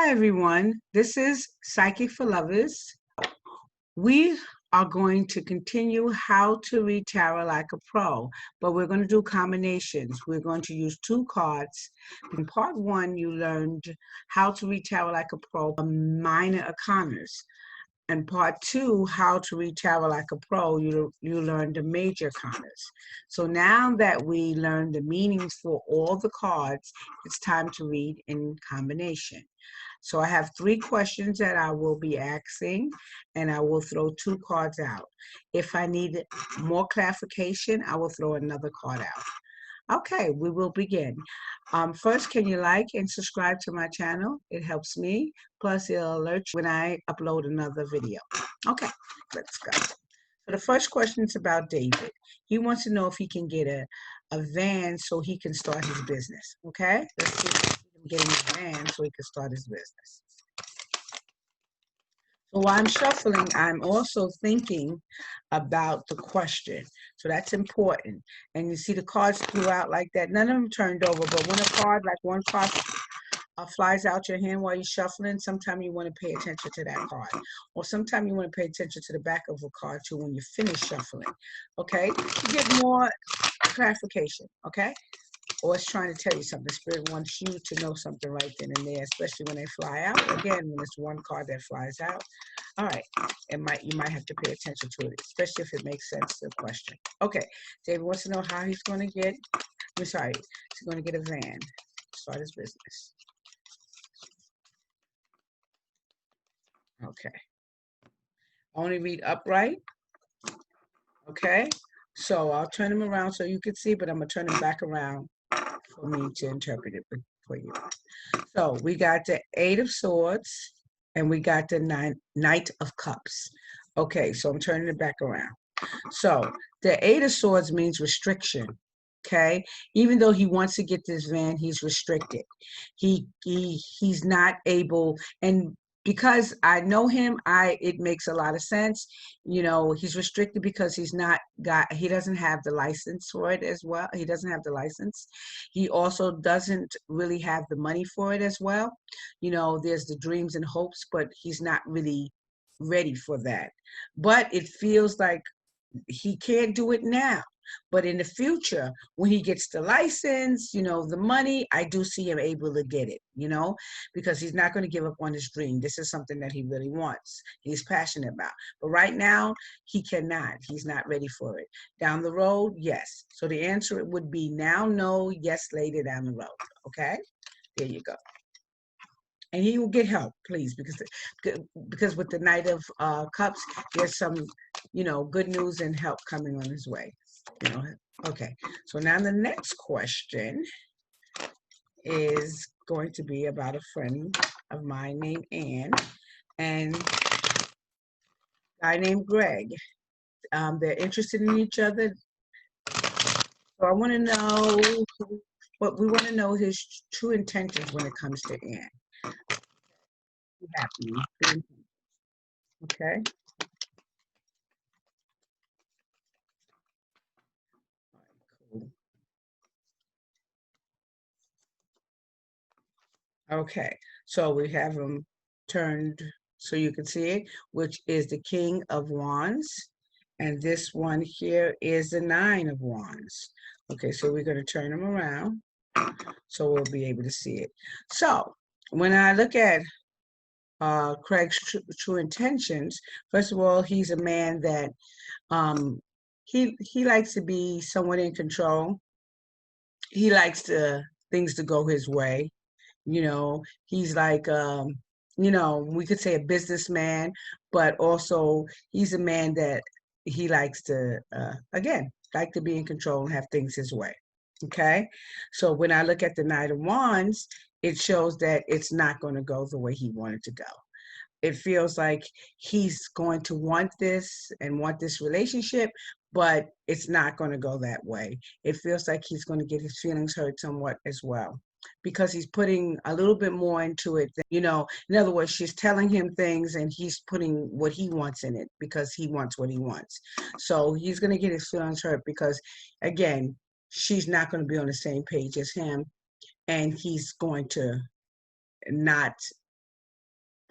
Hi, everyone. This is Psychic for Lovers. We are going to continue how to read tarot like a pro, but we're going to do combinations. We're going to use two cards. In part one, you learned how to read tarot like a pro, minor arcanas. And part two, how to read tarot like a pro, you learned the major arcanas. So now that we learned the meanings for all the cards, it's time to read in combination. So I have 3 questions that I will be asking, and I will throw 2 cards out. If I need more clarification, I will throw another card out. Okay, we will begin. First, can you like and subscribe to my channel? It helps me. Plus, it'll alert you when I upload another video. Okay, let's go. So the first question is about David. He wants to know if he can get a van so he can start his business. Okay, let's see if he can get a van so he can start his business. So while I'm shuffling, I'm also thinking about the question. So that's important. And you see the cards flew out like that. None of them turned over, but when a card, like one card flies out your hand while you're shuffling, sometimes you want to pay attention to that card. Or sometimes you want to pay attention to the back of a card too when you finish shuffling. Okay? You get more clarification. Okay? Or it's trying to tell you something. Spirit wants you to know something right then and there, especially when they fly out. Again, when it's one card that flies out. All right, you might have to pay attention to it, especially if it makes sense to the question. Okay, David wants to know how he's going to get. He's going to get a van, start his business. Okay. Only read upright. Okay. So I'll turn him around so you can see, but I'm gonna turn him back around for me to interpret it for you. So we got the 8 of Swords and we got the Knight of Cups. Okay, so I'm turning it back around. So the 8 of Swords means restriction. Okay, even though he wants to get this van, he's restricted. He's not able, and because I know him, it makes a lot of sense. You know, he's restricted because he doesn't have the license for it as well. He doesn't have the license. He also doesn't really have the money for it as well. You know, there's the dreams and hopes, but he's not really ready for that. But it feels like he can't do it now. But in the future, when he gets the license, you know, the money, I do see him able to get it, you know, because he's not going to give up on his dream. This is something that he really wants. He's passionate about. But right now, he cannot. He's not ready for it. Down the road, yes. So the answer would be now, no, yes, later down the road. Okay? There you go. And he will get help, please, because with the Knight of Cups, there's some, you know, good news and help coming on his way. You know, okay. So now the next question is going to be about a friend of mine named Anne and a guy named Greg. They're interested in each other. So I want to know we want to know his true intentions when it comes to Anne. Be happy. Okay. Cool. Okay, so we have them turned so you can see it, which is the King of Wands. And this one here is the 9 of Wands. Okay, so we're going to turn them around so we'll be able to see it. So when I look at Craig's true intentions, first of all, he's a man that he likes to be somewhat in control. He likes things to go his way. You know, he's like, you know, we could say a businessman, but also he's a man that he likes to, again, like to be in control and have things his way. Okay. So when I look at the Knight of Wands, it shows that it's not going to go the way he wanted to go. It feels like he's going to want this and want this relationship, but it's not going to go that way. It feels like he's going to get his feelings hurt somewhat as well, because he's putting a little bit more into it than, you know, in other words, she's telling him things and he's putting what he wants in it because he wants what he wants. So he's going to get his feelings hurt because, again, she's not going to be on the same page as him, and he's going to not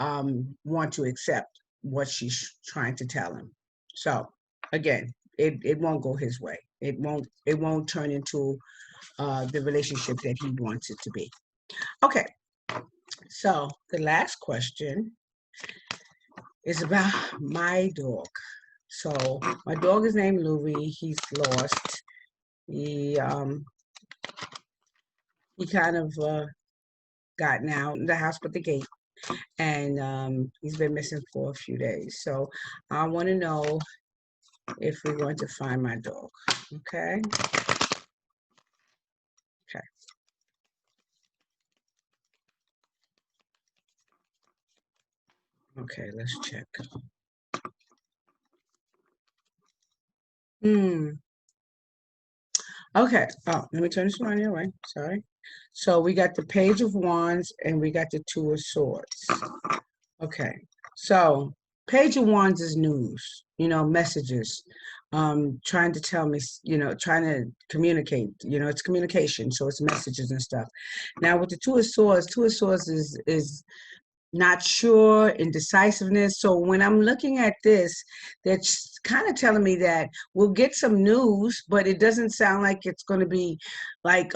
want to accept what she's trying to tell him. So again, it won't go his way. It won't turn into the relationship that he wants it to be. Okay, so the last question is about my dog. So my dog is named Louie. He's lost. He kind of gotten out the house but the gate, and he's been missing for a few days. So I want to know if we're going to find my dog. Okay. Okay. Okay, let's check. Okay. Oh, let me turn this around your way. Sorry. So we got the Page of Wands and we got the Two of Swords. Okay. So Page of Wands is news, messages, trying to tell me, trying to communicate, it's communication. So it's messages and stuff. Now with the Two of Swords is not sure, indecisiveness. So when I'm looking at this, that's kind of telling me that we'll get some news, but it doesn't sound like it's going to be like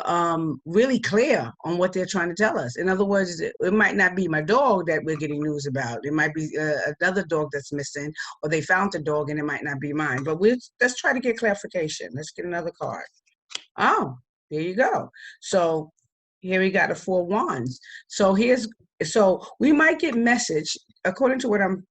really clear on what they're trying to tell us. In other words, it might not be my dog that we're getting news about. It might be another dog that's missing, or they found the dog and it might not be mine. But let's try to get clarification. Let's get another card. Oh, there you go. So here we got a Four Wands. So we might get message, according to what I'm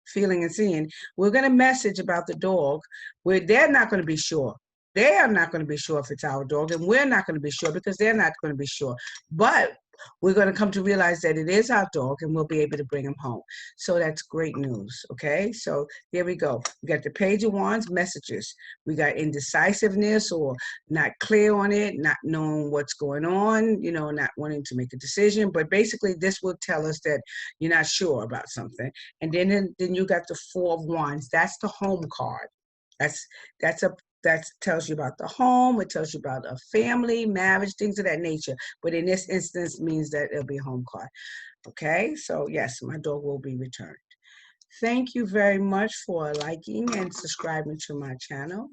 feeling and seeing, we're going to message about the dog where they're not going to be sure. They are not going to be sure if it's our dog, and we're not going to be sure because they're not going to be sure. But we're going to come to realize that it is our dog and we'll be able to bring him home. So that's great news. Okay, so there we go. We got the Page of Wands messages. We got indecisiveness or not clear on it, not knowing what's going on, not wanting to make a decision. But basically this will tell us that you're not sure about something. And then you got the Four of Wands. That's the home card. That tells you about the home. It tells you about a family, marriage, things of that nature. But in this instance, means that it'll be a home card. Okay, so yes, my dog will be returned. Thank you very much for liking and subscribing to my channel.